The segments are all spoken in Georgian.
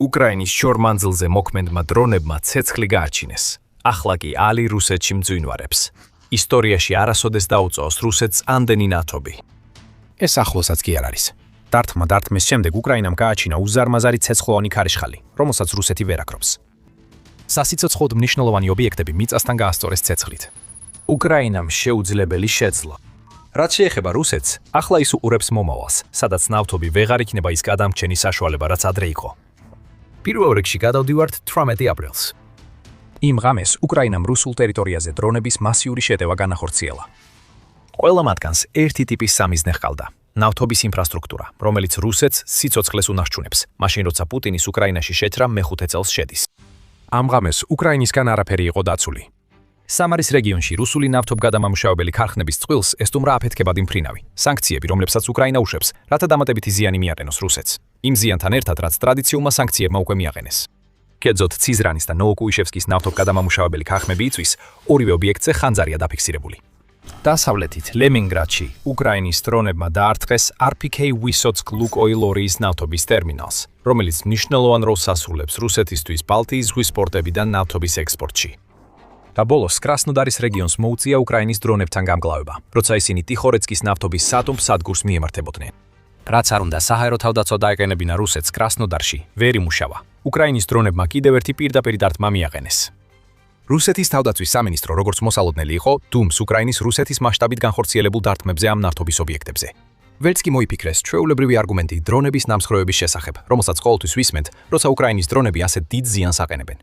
უკრაინის შორმანძილზე მოქმედმა დრონებმა ცეცხლი გააჩინეს. ახლა კი ალი რუსეთში მძვინვარებს. ისტორიაში არასოდეს დაუწოს რუსეთს ამდენი ნათობი. ეს ახლოსაც კი არ არის. დარტმის შემდეგ უკრაინამ გააჩინა უზარმაზარი ცეცხლოვანი ქარიშხალი, რომელსაც რუსეთი ვერ აკრობს. სასიცოცხლოდ მნიშვნელოვანი ობიექტები მიწასთან გაასწორეს ცეცხლით. უკრაინამ შეუძლებელი შეძლო. რაც შეეხება რუსეთს, ახლა ის უყურებს მომავალს, სადაც ნავთობი ვეღარ იქნება ის გადამრჩენი საშუალება, რაც ადრე იყო. პირველ რიგში გადავდივართ 18 აპრილს. იმ ღამეს უკრაინამ რუსულ ტერიტორიაზე დრონების მასიური შეტევა განახორციელა. ყველა მათგანს ერთი ტიპის სამიზნე ჰყავდა. ნავთობის ინფრასტრუქტურა, რომელიც რუსეთს სიცოცხლეს უნარჩუნებს, მაშინ როცა პუტინის უკრაინაში შეჭრა მეხუთე წელს შედის. ამ ღამეს უკრაინისგან არაფერი იყო დაცული. სამარის რეგიონში რუსული ნავთობგადამამუშავებელი ქარხნების წყვილს ესტუმრა აფეთქებადი მფრინავი. სანქციები, რომლებსაც უკრაინა უშვებს, რათა დამატებითი ზიანი მიაყენოს რუსეთს. იმ ზიანთან ერთად, რაც ტრადიციულმა სანქციებმა უკვე მიაყენეს. კერძოდ ციზრანის და ნოვოკუიშევსკის ნავთობგადამამუშავებელი ქარხნები იწვის, ორივე ობიექტზე ხანძარია დაფიქსირებული. დასავლეთით ლენინგრადში უკრაინის დრონებმა დაარტყეს RPK Vysotsk Lukoil-2-ის ნავთობის ტერმინალს, რომელიც მნიშვნელოვან როლს ასრულებს რუსეთისთვის ბალტიის ზღვის პორტებიდან ნავთობის ექსპორტში. და ბოლოს კრასნოდარის რეგიონს მოუწია უკრაინის დრონებთან გამკლავება, როცა ისინი ტიხორეცკის ნავთობის სატომბ სადგურს მიემართებოდნენ. რაც არ უნდა საჰაერო თავდაცვა დაეყენებინა რუსეთს კრასნოდარში, ვერ იმუშავა. უკრაინის დრონებმა კიდევ ერთი პირდაპირ დარტყმა მიაყენეს. რუსეთის თავდაცვის სამინისტრო როგორც მოსალოდნელი იყო, დუმს უკრაინის რუსეთის მასშტაბით განხორციელებულ დარტყმებზე ამ ნავთობის ობიექტებზე. ვერც კი მოიფიქრეს ჩვეულებრივი არგუმენტი დრონების ნამსხვრევების შესახებ, რომელსაც ყოველთვის ვისმენთ, როცა უკრაინის დრონები ასეთ დიდ ზიანს აყენებენ.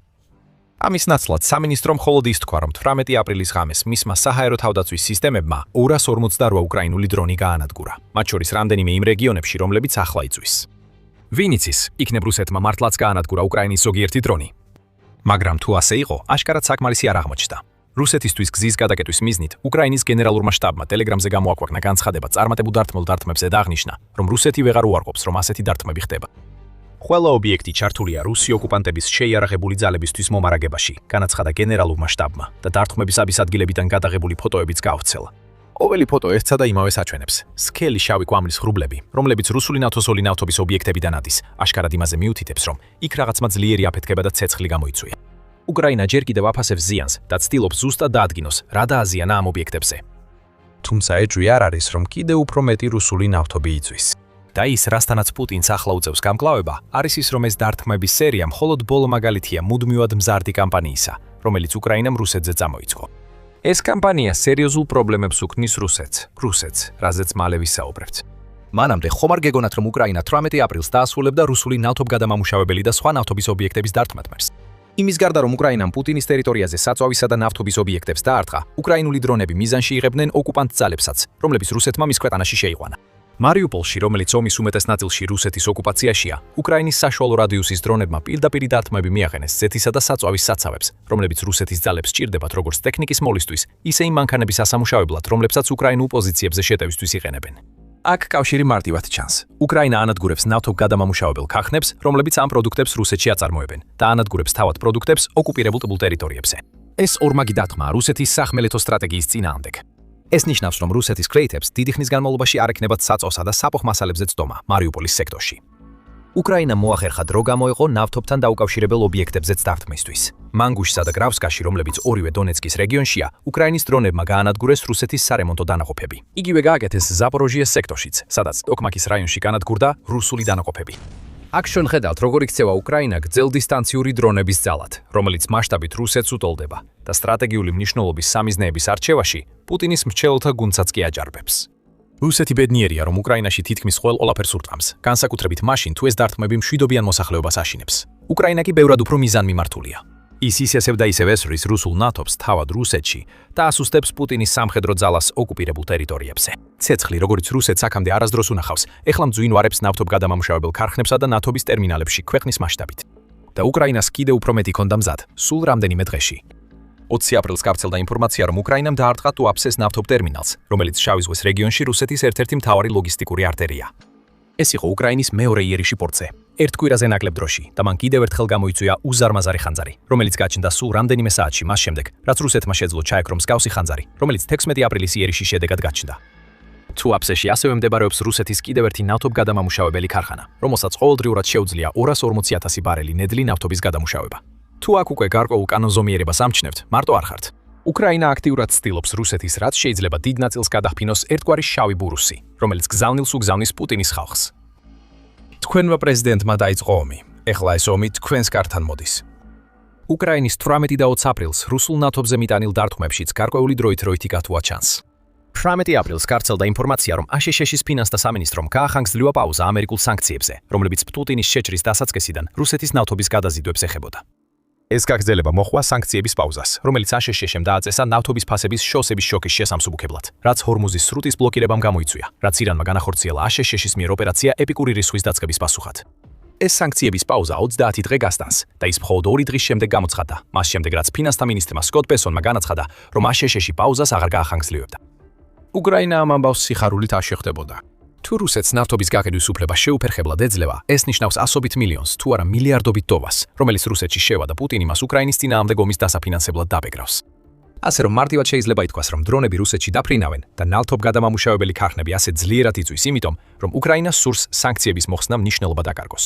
ამის ნაცვლად სამინისტრომ მხოლოდ ის თქვა, რომ 18 აპრილის ღამეს მისმა საჰაერო თავდაცვის სისტემებმა 248 უკრაინული დრონი გაანადგურა, მათ შორის რამდენიმე იმ რეგიონებში, რომლებიც ახლა იწვის. ვინ იცის, იქნებ რუსეთმა მართლაც გაანადგურა უკრაინის ზოგიერთი დრონი. მაგრამ თუ ასე იყო, აშკარად საკმარისი არ აღმოჩნდა. რუსეთისთვის გზის გადაკეტვის მიზნით უკრაინის გენერალურმა შტაბმა ტელეგრამზე გამოაქვეყნა განცხადება წარმატებულ დარტყმებზე და აღნიშნა, რომ რუსეთი ვეღარ უარყოფს, რომ ასეთი დარტყმები ხდება. ყველა ობიექტი ჩართულია რუსი ოკუპანტების შეიარაღებული ძალებისთვის მომარაგებაში, განაცხადა გენერალურმა შტაბმა და დარტყმების აბის ადგილებიდან გადაღებული ფოტოებიც გაავრცელა. ყოველი ფოტო ერთსა და იმავეს აჩვენებს. სქელი შავი კვამლის ღრუბლები, რომლებიც რუსული ნავთოსოლი ნავთობის ობიექტებიდან ადის, აშკარად იმაზე მიუთითებს, რომ იქ რაღაცმა ძლიერი აფეთქება და ცეცხლი გამოიწვია. უკრაინა ჯერ კიდევ აფასებს ზიანს და ცდილობს ზუსტად დაადგინოს, რა დააზიანა ამ ობიექტებზე. თუმცა ეჭვი არ არის, რომ კიდევ უფრო მეტი რუსული ნავთობი იწვის. და ის, რასთანაც პუტინს ახლა უწევს გამკლავება, არის ის, რომ ეს დარტყმების სერია მხოლოდ ბოლო მაგალითია მუდმივად მზარდი კამპანიისა, რომელიც უკრაინამ რუსეთზე წამოიწყო. ეს კამპანია სერიოზულ პრობლემებს უქმნის რუსეთს, რაზეც მალე ვისაუბრებთ. მანამდე ხომ არ გეგონათ, რომ უკრაინა 18 აპრილს დაასრულებდა რუსული ნავთობგადამამუშავებელი და სხვა ნავთობის ობიექტების დარტყმებს. იმის გარდა, რომ უკრაინამ პუტინის ტერიტორიაზე საწვავისა და ნავთობის ობიექტებს დაარტყა, უკრაინული დრონები მიზანში იღებდნენ ოკუპანტ ძალებსაც, რომლებიც რუსეთმა მის ქვეყანაში შეიყვანა. მარიუპოლში, რომელიც ომის უმეტეს ნაწილში რუსეთის ოკუპაციაშია, უკრაინის საშუალო რადიუსის დრონებმა პირდაპირ დარტყმები მიაყენეს ზეთისა და საწვავის საცავებს, რომლებიც რუსეთის ძალებს სჭირდებათ როგორც ტექნიკის მოლისთვის, ისე იმ მანქანების ასამუშავებლად, რომლებსაც უკრაინულ პოზიციებზე შეტევისთვის იყენებენ. აქ კავშირი მარტივად ჩანს. უკრაინა ანადგურებს ნავთობგადამამუშავებელ ქარხნებს, რომლებიც ამ პროდუქტებს რუსეთში აწარმოებენ და ანადგურებს თავად პროდუქტებს ოკუპირებულ ტერიტორიებზე. ეს ორმაგი დარტყმა რუსეთის სახმელეთო სტრატეგიის წინააღმდეგ. ეს ნიშნავს, რომ რუსეთის კრეიტებს დიდი ხნის განმავლობაში არ ექნებათ საწავსა და საფოხ მასალებზე წდომა მარიუპოლის სექტორში. უკრაინამ მოახერხა დრო გამოეყო ნავთობთან დაუკავშირებელ ობიექტებზეც დარტყმისთვის. მანგუშსა და გრავსკაში, რომლებიც ორივე დონეცკის რეგიონშია, უკრაინის დრონებმა გაანადგურეს რუსეთის სარემონტო დანაყოფები. იგივე გააკეთეს ზაპოროჟიეს სექტორშიც, სადაც ტოკმაკის რაიონში განადგურდა რუსული დანაყოფები. აქ შევხედავთ, როგორ იქცევა უკრაინა გრძელდისტანციური დრონების ძალად, რომელიც მასშტაბით რუსეთს უტოლდება და სტრატეგიული მნიშვნელობის სამიზნეების არჩევაში პუტინის მრჩეველთა გუნდსაც კი აჯარბებს. რუსეთი ბედნიერია, რომ უკრაინაში თითქმის ყველაფერს ურტყამს, განსაკუთრებით მაშინ, თუ ეს დარტყმები მშვიდობიან მოსახლეობას აშინებს. უკრაინა კი ბევრად უფრო მიზანმიმართულია. ის ისევ და ისევ ესვრის რუსულ ნავთობს თავად რუსეთში და ასუსტებს პუტინის სამხედრო ძალას ოკუპირებულ ტერიტორიებზე. ცეცხლი, როგორც რუსეთს აქამდე არასდროს უნახავს, ეხლა მძვინვარებს ნავთობგადამამუშავებელ ქარხნებსა და ნავთობის ტერმინალებში ქვეყნის მასშტაბით. და უკრაინას კიდევ უფრო მეტი ქონდა მზად, სულ რამდენიმე დღეში. 20 აპრილს გავრცელდა ინფორმაცია, რომ უკრაინამ დაარტყა ტუაპსეს ნავთობ ტერმინალს, რომელიც შავი ზღვის რეგიონში რუსეთის ერთ-ერთი მთავარი ლოგისტიკური არტერია. ეს იყო უკრაინის მეორე იერიში პორტზე. ერთ კვირაზე ნაკლებ დროში და მან კიდევ ერთხელ გამოიწვია უზარმაზარი ხანძარი, რომელიც გაჩნდა სულ რამდენიმე საათში მას შემდეგ, რაც რუსეთმა შეძლო ჩაეკრო მსგავსი ხანძარი, რომელიც 16 აპრილის იერიშის შედეგად გაჩნდა. თუაფსეში ასევე მდებარეობს რუსეთის კიდევ ერთი ნავთობგადამამუშავებელი ქარხანა, რომელსაც ყოველდღიურად შეუძლია 240,000 ბარელი ნედლი ნავთობის გადამუშავება. თუ აქ უკვე გარკვეულ კანონზომიერებას ამჩნევთ, მარტო არ ხართ. უკრაინა აქტიურად ცდილობს რუსეთის რაც შეიძლება დიდ ნაწილს გადახფინოს ერთგვარი შავი ბურუსი, რომელიც გზავნილს უგზავნის პუტინის ხალხს. თქვენმა პრეზიდენტმა დაიწყო ომი. ეხლა ეს ომი თქვენს კართან მოდის. უკრაინის 18 და 20 აპრილს რუსულ ნავთობზე მიტანილ დარტყმებშიც გარკვეული დროით იკათუა ჩანს. 18 აპრილს გავრცელდა ინფორმაცია, რომ აშშ-ის ფინანსთა სამინისტრომ გაახანგრძლივა პაუზა ამერიკულ სანქციებზე, რომლებიც პუტინის შეჭრის დასაწყისიდან რუსეთის ნავთობის გადაზიდვებს ეხებოდა. ეს გაგრძელება მოჰყვა სანქციების პაუზას, რომელიც აშშ-მ დააწესა ნავთობის ფასების შოსების შოკის შესამსუბუქებლად, რაც ჰორმუზის სრუტის ბლოკირებამ გამოიწვია, რაც ირანმა განახორციელა აშშ-ის მიერ ოპერაცია ეპიკური რისხვის დაწყების პასუხად. ეს სანქციების პაუზა 30 დღე გასტანს და ის მხოლოდ 2 დღის შემდეგ გამოცხადდა, მას შემდეგ რაც ფინანსთა მინისტრმა სკოტ ბესონმა განაცხადა, რომ აშშ-ში პაუზას აღარ გაახანგრძლივებდა. უკრაინა ამ ამბავს სიხარულით არ შეხვდებოდა. თუ რუსეთს ნავთობის გაკიდვის უფლება შეუფერხებლად ეძლევა, ეს ნიშნავს ასობით მილიონს, თუ არა მილიარდობით დოლარს, რომელიც რუსეთში შევა და პუტინი მას უკრაინის წინააღმდეგ ომის დასაფინანსებლად დაბეგრავს. ასე რომ მარტივად შეიძლება ითქვას, რომ დრონები რუსეთში დაფრინავენ და ნავთობგადამამუშავებელი ქარხნები ასე ძლიერად იწვის იმიტომ, რომ უკრაინას სურს სანქციების მოხსნა მნიშვნელობა დაკარგოს.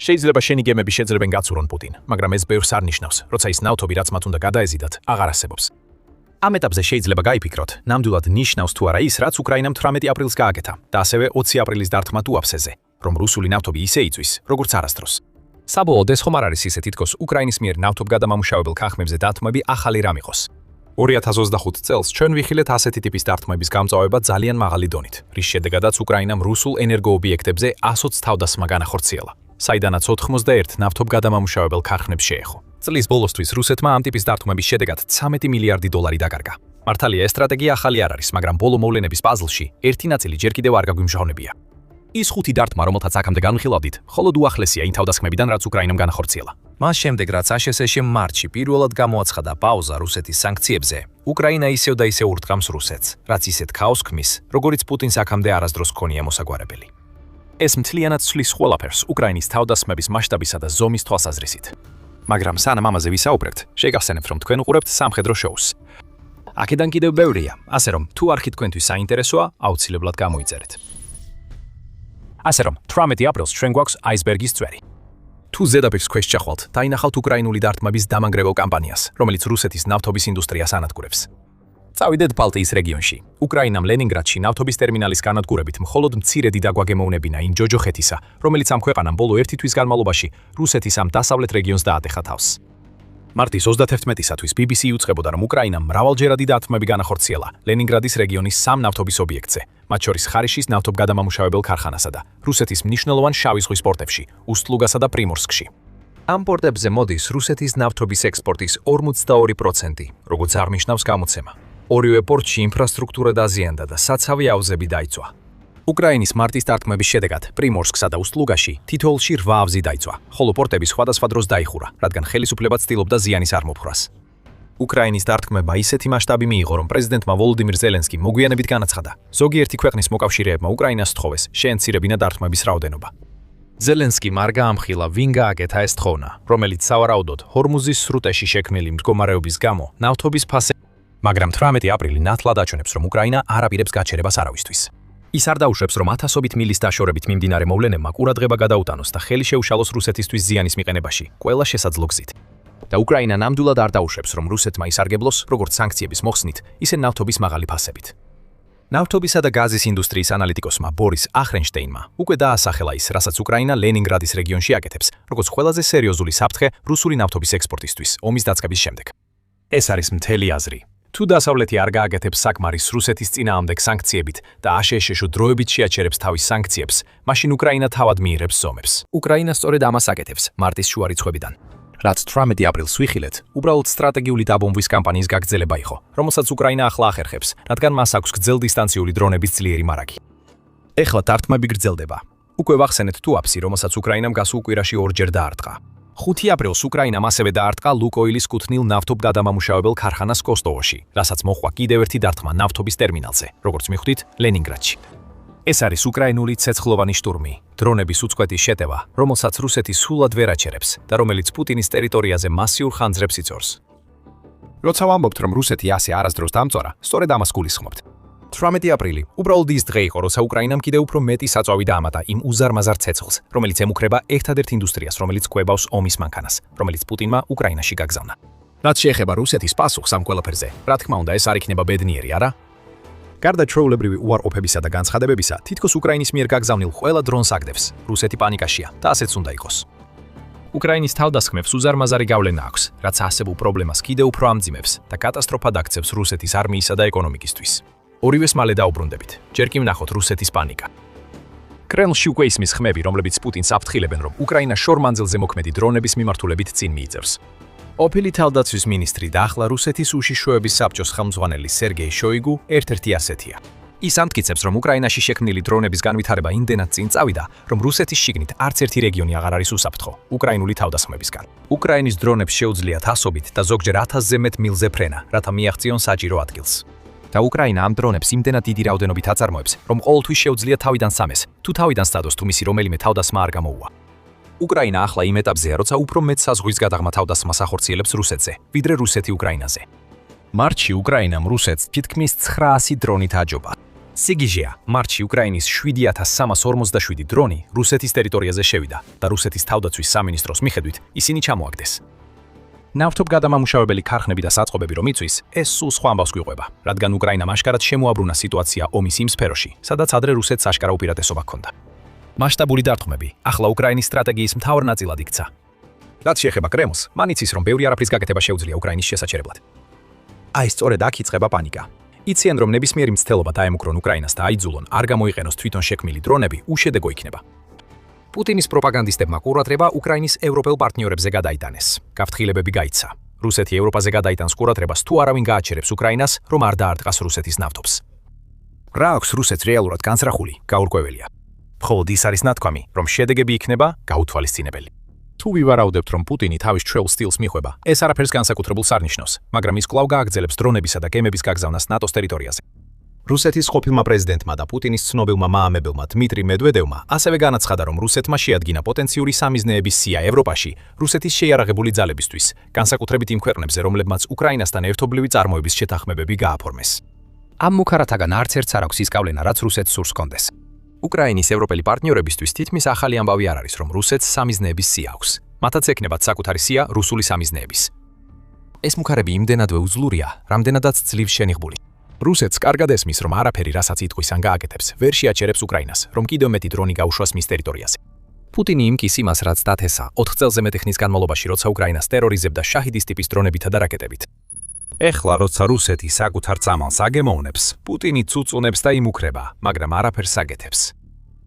შეიძლება შენი გემები შეძლებენ გაცურონ პუტინ, მაგრამ ეს ბევრს არ ნიშნავს, როცა ის ნავთობი რაც მათ უნდა გადაეზიდათ, აღარ არსებობს. ამ ეტაპზე შეიძლება გაიფიქროთ, ნამდვილად ნიშნავს თუ არა ის, რაც უკრაინამ 18 აპრილს გააკეთა და ასევე 20 აპრილის დარტყმა თუაფსეზე, რომ რუსული ნავთობი ისე იწვის, როგორც არასდროს. საბოლოოდ ეს ხომ არ არის ისე თითქოს უკრაინის მიერ ნავთობგადამამუშავებელ ქარხნებზე დათმები ახალი რამ იყოს. 2025 წელს ჩვენ ვიხილეთ ასეთი ტიპის დარტყმების გამწვავება ძალიან მაღალი დონით, რის შედეგადაც უკრაინამ რუსულ ენერგოობიექტებზე 120 თავდასხმა განახორციელა, საიდანაც 91 ნავთობგადამამუშავებელ ქარხნებს შეეხო. წლის ბოლოსთვის რუსეთმა ამ ტიპის დარტყმების შედეგად 13 მილიარდი დოლარი დაკარგა. მართალია, ეს სტრატეგია ახალი არ არის, მაგრამ ბოლო მოვლენების პაზლში ერთი ნაწილი ჯერ კიდევ არ გაგვიმჟღავნებია. ის 5 დარტყმა, რომელთაც აქამდე განვიხილავდით, მხოლოდ უახლესია იმ თავდასხმებიდან, რაც უკრაინამ განახორციელა. მას შემდეგ, რაც აშშ-მ მარტში პირველად გამოაცხადა პაუზა რუსეთის სანქციებზე, უკრაინა ისევ და ისევ ურტყამს რუსეთს, რაც ისეთ ქაოსს ქმნის, როგორიც პუტინს აქამდე არასდროს ჰქონია მოსაგვარებელი. ეს მთლიანად ცვლის ყველაფერს უკრაინის თავდასხმების მასშტაბისა და ზომის თვალსაზრისით. მაგრამ სანამ ამაზე ვისაუბრებთ, შეგახსენებთ, რომ თქვენ უყურებთ სამხედრო შოუს. აქედან კიდევ ბევრია, ასე რომ თუ არხი თქვენთვის საინტერესოა, აუცილებლად გამოიწერეთ. ასე რომ 18 აპრილს ჩვენ გვაქვს აისბერგის წვერი. თუ ზედაპირს ქვეშ ჩახვალთ, დაინახავთ უკრაინული დარტყმების დამანგრეველ კამპანიას, რომელიც რუსეთის ნავთობის ინდუსტრიას ანადგურებს. წავიდეთ ბალტიის რეგიონში. უკრაინამ ლენინგრადში ნავთობის ტერმინალის განადგურებით მხოლოდ მცირედი დაგვაგემოვნებინა იმ ჯოჯოხეთისა, რომელიც ამ ქვეყანამ ბოლო 1 თვის განმავლობაში რუსეთის ამ დასავლეთ რეგიონს დაატეხა თავს. მარტის 31-ისათვის BBC იუწყებოდა, რომ უკრაინამ მრავალჯერადი დარტყმები განახორციელა ლენინგრადის რეგიონის 3 ნავთობის ობიექტზე, მათ შორის ხარიშის ნავთობგადამამუშავებელ ქარხანასა და რუსეთის მნიშვნელოვან შავი ზღვის პორტებში, უსტლუგასა და პრიმორსკში. ამ პორტებზე მოდის რუსეთის ნავთობის ექსპორტის 42%, როგორც აღნიშნავს გამოცემა. ორივე პორტში ინფრასტრუქტურა დაზიანდა და საცავი აუზები დაიწვა. უკრაინის მარტის დარტყმების შედეგად პრიმორსკსა და უსტლუგაში თითოეულში 8 ავზი დაიწვა, ხოლო პორტები სხვადასხვა დროს დაიხურა, რადგან ხელისუფლება ცდილობდა ზიანის არ მოფხვრას. უკრაინის დარტყმება ისეთი მასშტაბი მიიღო, რომ პრეზიდენტმა ვოლოდიმირ ზელენსკი მოგვიანებით განაცხადა, ზოგიერთი ქვეყნის მოკავშირეებმა უკრაინას სთხოვეს შეენცირებინა დარტყმების რაოდენობა. ზელენსკი არ გაამხილა, ვინ გააკეთა ეს თხოვნა, რომელიც სავარაუდოდ ჰორმუზის სრუტეში შექმნილი მდგომარეობის გამო ნავთობის ფასე, მაგრამ 18 აპრილი ნათლად აჩვენებს, რომ უკრაინა არ აპირებს გაჩერებას არავისთვის. ის არ დაუშვებს, რომ ათასობით მილის დაშორებით მიმდინარე მოვლენებმა ყურადღება გადაუტანოს და ხელი შეუშალოს რუსეთისთვის ზიანის მიყენებაში, ყველა შესაძლო გზით. და უკრაინა ნამდვილად არ დაუშვებს, რომ რუსეთმა ისარგებლოს როგორც სანქციების მოხსნით, ისე ნავთობის მაღალი ფასებით. ნავთობისა და გაზის ინდუსტრიის ანალიტიკოსმა ბორის ახრენშტეინმა უკვე დაასახელა ის, რასაც უკრაინა ლენინგრადის რეგიონში აკეთებს, როგორც ყველაზე სერიოზული საფრთხე რუსული ნავთობის ექსპორტისთვის ომის დაწყების შემდეგ. ეს არის მთელი აზრი. თუ დასავლეთი არ გააკეთებს საკმარის რუსეთის წინააღმდეგ სანქციებით და აშშ-ში დროებით შეაჩერებს თავის სანქციებს, მაშინ უკრაინა თავად მიიღებს ზომებს. უკრაინა სწორედ ამას აკეთებს მარტის შუა რიცხვებიდან. რაც 18 აპრილს ვიხილეთ, უბრალოდ სტრატეგიული დაბომბვის კამპანიის გაგრძელება იყო, რომელსაც უკრაინა ახლა ახერხებს, რადგან მას აქვს გრძელდისტანციური დრონების ძლიერი მარაგი. ეხლა დარტყმები გრძელდება. უკვე ვახსენეთ თუაფსი, რომელსაც უკრაინამ გასულ კვირაში ორჯერ დაარტყა. 5 აპრილს უკრაინამ ასევე დაარტყა ლუკოილის კუთვნილ ნავთობგადამამუშავებელ ქარხანას კოსტოვოში, რასაც მოჰყვა კიდევ ერთი დარტყმა ნავთობის ტერმინალზე, როგორც მიხვდით, ლენინგრადში. ეს არის უკრაინული ცეცხლოვანი შტურმი, დრონების უწყვეტის შეტევა, რომელსაც რუსეთი სულად ვერ აჩერებს და რომელიც პუტინის ტერიტორიაზე მასიურ ხანძრებს იწორს. როცა ვამბობთ, რომ რუსეთი ასე არასდროს დამწვარა, სწორედ ამას გულისხმობთ. 18 აპრილი. უბრალოდ ის დღე იყო, როცა უკრაინამ კიდევ უფრო მეტი საწვავი დაამატა იმ უზარმაზარ ცეცხლს, რომელიც ემუქრება ერთადერთ ინდუსტრიას, რომელიც კვებავს ომის მანქანას, რომელიც პუტინმა უკრაინაში გაგზავნა. რაც შეეხება რუსეთის პასუხს ამ ყველაფერზე, რა თქმა უნდა, ეს არ იქნება ბედნიერი, არა? გარდა ჩვეულებრივი უარყოფებისა და განცხადებებისა, თითქოს უკრაინის მიერ გაგზავნილ ყველა დრონს აგდებს. რუსეთი პანიკაშია და ასეც უნდა იყოს. უკრაინის თავდასხმებს უზარმაზარი გავლენა აქვს, რაც არსებულ პრობლემას კიდევ უფრო ამძიმებს და კატასტროფად აქცევს რუსეთის არმიისა და ეკონომიკისთვის. ორივეს მალე დაუბრუნდებით. ჯერ კი ვნახოთ რუსეთის პანიკა. კრემლში უკვე ისმის ხმები, რომლებიც პუტინს აფრთხილებენ, რომ უკრაინა შორ მანძილზე მოქმედი დრონების მიმართულებით წინ მიიწევს. ყოფილი თავდაცვის მინისტრი და ახლა რუსეთის უშიშროების საბჭოს ხელმძღვანელი სერგეი შოიგუ ერთ-ერთი ასეთია. ის ამტკიცებს, რომ უკრაინაში შექმნილი დრონების განვითარება იმდენად წინ წავიდა, რომ რუსეთის შიგნით არც ერთი რეგიონი აღარ არის უსაფრთხო უკრაინული თავდასხმებისგან. უკრაინის დრონებს შეუძლიათ ასობით და ზოგჯერ 1000-ზე მეტ მილზე ფრენა, რათა მიაღწიონ საჭირო ადგილს. და უკრაინა ამ დრონებს იმდენად დიდი რაოდენობით აწარმოებს, რომ ყოველთვის შეუძლია თავიდან სამეს, თუ თავიდან სტადოს თუ მისი რომელიმე თავდასხმა არ გამოუვა. უკრაინა ახლა იმ ეტაპზეა, როცა უფრო მეტ საზღვის გადაღმა თავდასხმას ახორციელებს რუსეთზე, ვიდრე რუსეთი უკრაინაზე. მარტში უკრაინამ რუსეთს თითქმის 900 დრონით აჯობა. სიგიჟეა, მარტში უკრაინის 7347 დრონი რუსეთის ტერიტორიაზე შევიდა და რუსეთის თავდაცვის სამინისტროს მიხედვით ისინი ჩამოაგდეს. ნავთობგადამამუშავებელი ქარხნები და საწყობები რომ იწვის, ეს სულ სხვა ამბავს გვიყვება, რადგან უკრაინამ აშკარად შემოაბრუნა სიტუაცია ომის იმ სფეროში, სადაც ადრე რუსეთს აშკარა უპირატესობა ჰქონდა. მასშტაბური დარტყმები ახლა უკრაინის სტრატეგიის მთავარ ნაწილად იქცა. რაც შეეხება კრემლს, მან იცის, რომ ბევრი არაფრის გაკეთება შეუძლია უკრაინის შესაჩერებლად. აი სწორედ აქ იწყება პანიკა. იციან, რომ ნებისმიერი მცდელობა დაემუქრონ უკრაინას და აიძულონ არ გამოიყენოს თვითონ შექმნილი დრონები, უშედეგო იქნება. პუტინის პროპაგანდისტებმა ყურადღება უკრაინის ევროპელ პარტნიორებზე გადაიტანეს. გაფრთხილებები გაიცა. რუსეთი ევროპაზე გადაიტანს ყურადღებას თუ არავინ გააჩერებს უკრაინას, რომ არ დაარტყას რუსეთის ნავთობს. რა აქვს რუსეთს რეალურად განსრახული, გაურკვეველია. მხოლოდ ის არის ნათქვამი, რომ შედეგები იქნება გაუთვალისწინებელი. თუ ვივარაუდებთ, რომ პუტინი თავის ჩვეულ სტილს მიხვება, ეს არაფერს განსაკუთრებულს არ ნიშნავს, მაგრამ ის კვლავ გააგრძელებს დრონებისა და გემების გაგზავნას ნატოს ტერიტორიაზე. რუსეთის ყოფილმა პრეზიდენტმა და პუტინის ცნობილმა მაამებელმა დმიტრი მედვედევმა ასევე განაცხადა, რომ რუსეთმა შეადგინა პოტენციური სამიზნეების სია ევროპაში რუსეთის შეიარაღებული ძალებისთვის, განსაკუთრებით იმ ქვეყნებზე, რომლებმაც უკრაინასთან ერთობლივი წარმოების შეთანხმებები გააფორმეს. ამ მუქარათაგან არც ერთს არ აქვს ის გავლენა, რაც რუსეთს სურს ჰქონდეს. უკრაინის ევროპელი პარტნიორებისთვის თითქმის ახალი ამბავი არ არის, რომ რუსეთს სამიზნეების სია აქვს. მათაც ექნებათ საკუთარი სია რუსული სამიზნეების. ეს მუქარები იმდენადვე უძლურია, რამდენადაც ძლივს შენიღბული. რუსეთს კარგად ესმის, რომ არაფერი, რასაც იტყვის ან გააკეთებს, ვერ შეაჩერებს უკრაინას, რომ კიდევ მეტი დრონი გაუშვას მის ტერიტორიაზე. პუტინი იმკის იმას, რაც დათესა 4 წელზე მეტი ხნის განმავლობაში, როცა უკრაინას ტერორიზებდა შაჰიდის ტიპის დრონებითა და რაკეტებით. ეხლა, როცა რუსეთი საკუთარ წამალს აგემოვნებს, პუტინი წუწუნებს და იმუქრება, მაგრამ არაფერს აგეთებს.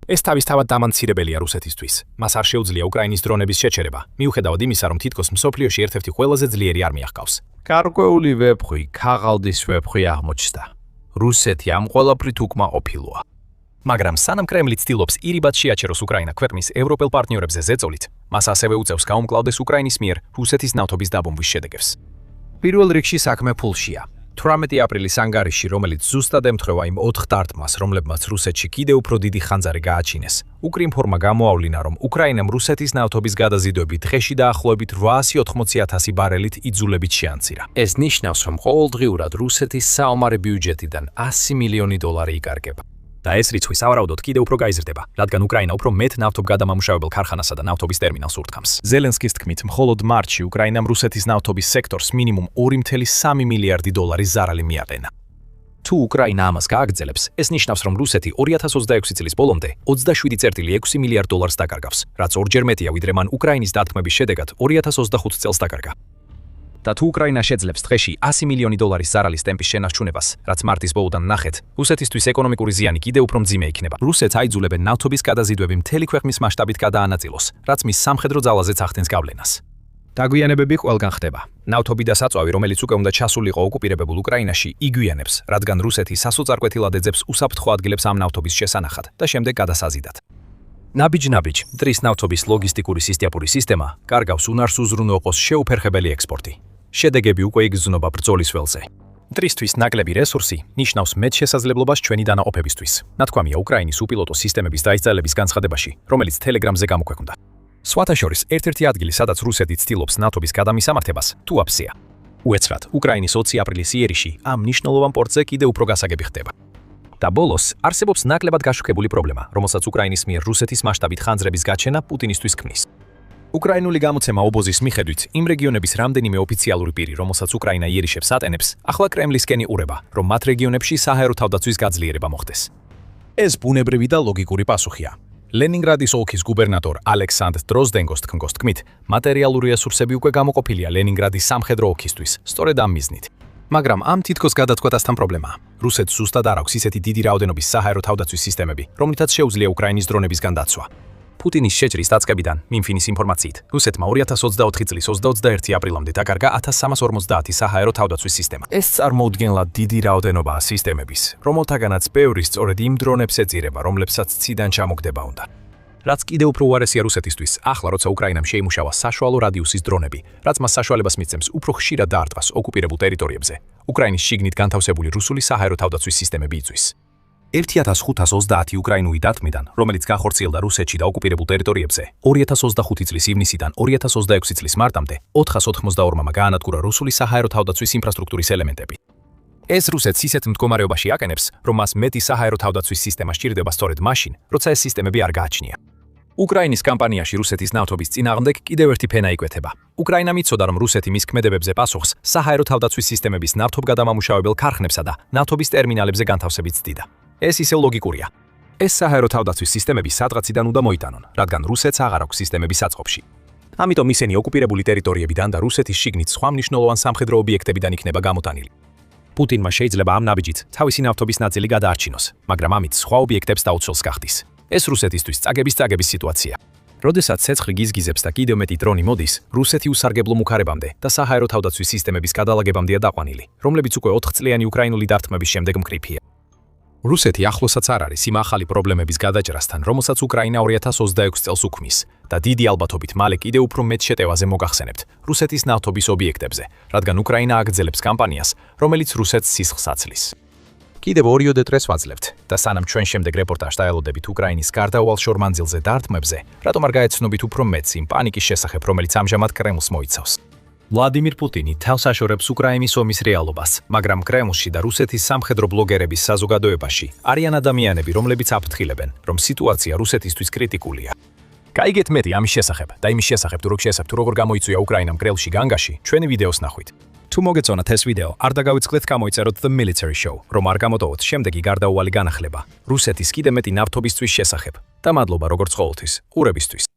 ეს თავისთავად დამანცირებელია რუსეთისთვის. მას არ შეუძლია უკრაინის დრონების შეჩერება, მიუხედავად იმისა, რომ თითქოს მსოფლიოში ერთ-ერთი ყველაზე ძლიერი არმია ჰყავს. გარკვეული ვეფხვი, ქაღალდის ვეფხვი აღმოჩნდა. რუსეთი ამ ყველაფრით უკმაყოფილოა. მაგრამ სანამ კრემლი ცდილობს ირიბად შეაჩეროს უკრაინა ქვეყნის ევროპელ პარტნიორებზე ზეწოლით, მას ასევე უწევს გაუმკლავდეს უკრაინის მიერ რუსეთის ნავთობის დაბომბვის შედეგებს. პირველ რიგში საქმე ფულშია. 18 აპრილის ანგარიში, რომელიც ზუსტად ემთხვევა იმ 4 დარტყმას, რომლებმაც რუსეთში კიდევ უფრო დიდი ხანძარი გააჩინეს, უკრინფორმა გამოავლინა, რომ უკრაინამ რუსეთის ნავთობის გადაზიდვები დღეში დაახლოებით 880,000 ბარელით იძულებით შეანცირა. ეს ნიშნავს, რომ ყოველდღიურად რუსეთის საომარი ბიუჯეტიდან 100 მილიონი დოლარი იკარგება. და ეს რიცხვი სავარაუდოდ კიდევ უფრო გაიზრდება, რადგან უკრაინა უფრო მეტ ნავთობგადამამუშავებელ ქარხანასა და ნავთობის ტერმინალს ურთქამს. ზელენსკის თქმით, მხოლოდ მარტში უკრაინამ რუსეთის ნავთობის სექტორს მინიმუმ 2.3 მილიარდი დოლარის ზარალი მიაყენა. თუ უკრაინა ამას გააგრძელებს, ეს ნიშნავს, რომ რუსეთი 2026 წლის ბოლომდე 27.6 მილიარდ დოლარს დაკარგავს, რაც ორჯერ მეტია, ვიდრე მან უკრაინის დათმობის შედეგად 2025 წელს დაკარგა. და თუ უკრაინა შეძლებს დღეში 100 მილიონი დოლარის ზარალის ტემპის შენარჩუნებას, რაც მარტის ბოლოდან ნახეთ, რუსეთისთვის ეკონომიკური ზიანი კიდევ უფრო მძიმე იქნება. რუსეთს აიძულებენ ნავთობის გადაზიდვები მთელი ქვეყნის მასშტაბით გადაანაწილოს, რაც მის სამხედრო ძალაზეც ახდენს გავლენას. დაგვიანებები ყველგან ხდება. ნავთობი და საწვავი, რომელიც უკვე უნდა ჩასულიყო ოკუპირებებულ უკრაინაში, იგვიანებს, რადგან რუსეთი სასოწარკვეთილად ეძებს უსაფრთხო ადგილებს ამ ნავთობის შესანახად და შემდეგ გადასაზიდად. ნაბიჯ-ნაბიჯ, დრის ნავთობის ლოგისტიკური სისტემური სისტემა კარგავს უნარს უზრუნველყოს შეუფერხებელი ექსპორტი. შედეგები უკვე იგრძნობა ბრძოლის ველზე. დრისთვის ნაკლები რესურსი ნიშნავს მეტ შესაძლებლობას ჩვენი დანაყოფებისთვის. ნათქვამია უკრაინის უპილოტო სისტემების დაისწრების განცხადებაში, რომელიც Telegram-ზე გამოქვეყნდა. სხვათა შორის, ერთ-ერთი ადგილი, სადაც რუსეთი ცდილობს ნავთობის გადამისამართებას, თუაფსია. უეცრად, უკრაინის 20 აპრილის იერიში ამ მნიშვნელოვან პორტზე კიდევ უფრო გასაგები ხდება. და ბოლოს არსებობს ნაკლებად გაშუქებული პრობლემა, რომელსაც უკრაინის მიერ რუსეთის მასშტაბით ხანძრების გაჩენა პუტინისთვის ქმნის. უკრაინული გამოცემა ობოზის მიხედვით, იმ რეგიონების რამდენიმე ოფიციალური პირი, რომელსაც უკრაინა იერიშებს ატენებს, ახლა კრემლისკენ იყურება, რომ მათ რეგიონებში საჰაერო თავდაცვის გაძლიერება მოხდეს. ეს ბუნებრივი და ლოგიკური პასუხია. ლენინგრადის ოლქის გუბერნატორ ალექსანდრ დროზდენკოს თქმით, მატერიალური რესურსები უკვე გამოყოფილია ლენინგრადის სამხედრო ოლქისთვის, სწორედ ამ მიზნით. მაგრამ ამ თითქოს გადაწყვეტასთან პრობლემაა. რუსეთს ზუსტად არ აქვს ისეთი დიდი რაოდენობის საჰაერო თავდაცვის სისტემები, რომლითაც შეუძლია უკრაინის დრონებისგან დაცვა. პუტინის შეჭრის დაწყებიდან, მიმფინის ინფორმაციით, რუსეთმა 2024 წლის 21 აპრილამდე დაკარგა 1350 საჰაერო თავდაცვის სისტემა. ეს წარმოუდგენლად დიდი რაოდენობაა სისტემების, რომელთაგანაც ბევრი სწორედ იმ დრონებს ეწირება, რომლებსაც ციდან ჩამოგდება უნდა. რაც კიდევ უფრო უარესია რუსეთისთვის, ახლა როცა უკრაინამ შეიმუშავა საშუალო რადიუსის დრონები, რაც მას საშუალებას მისცემს უფრო ხშირად დაარტყას ოკუპირებულ ტერიტორიებზე, უკრაინის შიგნით განთავსებული რუსული საჰაერო თავდაცვის სისტემები იწვის. 1530 უკრაინული დათმიდან, რომელიც განხორციელდა რუსეთში და ოკუპირებულ ტერიტორიებზე, 2025 წლის ივნისიდან 2026 წლის მარტამდე 482-მა გაანადგურა რუსული საჰაერო თავდაცვის ინფრასტრუქტურის ელემენტები. ეს რუსეთს ისეთ მდგომარეობაში აკენებს, რომ მას მეტი საჰაერო თავდაცვის სისტემა სჭირდება სწორედ მაშინ, როცა ეს სისტემები არ გააჩნია. უკრაინის კამპანიაში რუსეთის ნავთობის წინააღმდეგ კიდევ ერთი ფენა იკვეთება. უკრაინამ იცოდა, რომ რუსეთი მის ქმედებებზე პასუხს საჰაერო თავდაცვის სისტემების ნავთობგადამამუშავებელ ქარხნებსა და ნავთობის ტერმინალებზე განთავსებით ცდიდა. ეს ისევ ლოგიკურია. ეს საჰაერო თავდაცვის სისტემები სადღაციდან უნდა მოიტანონ, რადგან რუსეთს აღარ აქვს სისტემები საწყობში. ამიტომ ისინი ოკუპირებული ტერიტორიებიდან და რუსეთის შიგნით სხვა მნიშვნელოვან სამხედრო ობიექტებიდან იქნება გამოტანილი. პუტინმა შეიძლება ამ ნაბიჯით თავისი ნავთობის ნაწილი გადაარჩინოს, მაგრამ ამით სხვა ობიექტებს დაუცველს გახდის. ეს რუსეთისთვის წაგების სიტუაცია. როდესაც ცეცხლი გიზგიზებს და კიდევ მეტი დრონი მოდის, რუსეთი უსარგებლო მუქარებამდე და საჰაერო თავდაცვის სისტემების გადალაგებამდეა დაყვანილი, რომლებიც უკვე 4 წლიანი უკრაინული დართმების შემდეგ მკრიფია. რუსეთი ახლოსაც არ არის იმ ახალი პრობლემების გადაჭრასთან, რომელსაც უკრაინა 2026 წელს უქმნის და დიდი ალბათობით მალე კიდევ უფრო მეტ შეტევაზე მოგახსენებთ რუსეთის ნავთობის ობიექტებზე, რადგან უკრაინა აგრძელებს კამპანიას, რომელიც რუსეთს სისხლს აცლის. კიდევ 2 დღეს ვაძლევთ და სანამ ჩვენ შემდეგ რეპორტაჟს დაელოდებით უკრაინის გარდაუვალ შორმანძილზე დარტყმებზე, რატომ არ გაეცნობით უფრო მეტს იმ პანიკის შესახებ, რომელიც ამჟამად კრემლს მოიცავს. ვლადიმირ პუტინი თავს აშორებს უკრაინის ომის რეალობას, მაგრამ კრემლში და რუსეთის სამხედრო ბლოგერების საზოგადოებაში არიან ადამიანები, რომლებიც აფრთხილებენ, რომ სიტუაცია რუსეთისთვის კრიტიკულია. გაიგეთ მეტი ამის შესახებ და იმის შესახებ, თუ როგორ გამოიწვია უკრაინამ კრემლში განგაში, ჩვენი ვიდეოს ნახვით. თუ მოგეწონათ ეს ვიდეო, არ დაგავიწყდეთ გამოიწეროთ The Military Show, რომ არ გამოტოვოთ შემდეგი გარდაუვალი განახლება რუსეთის კიდევ მეტი ნავთობისთვის შესახებ. და მადლობა როგორც ყოველთვის, ყურებისთვის.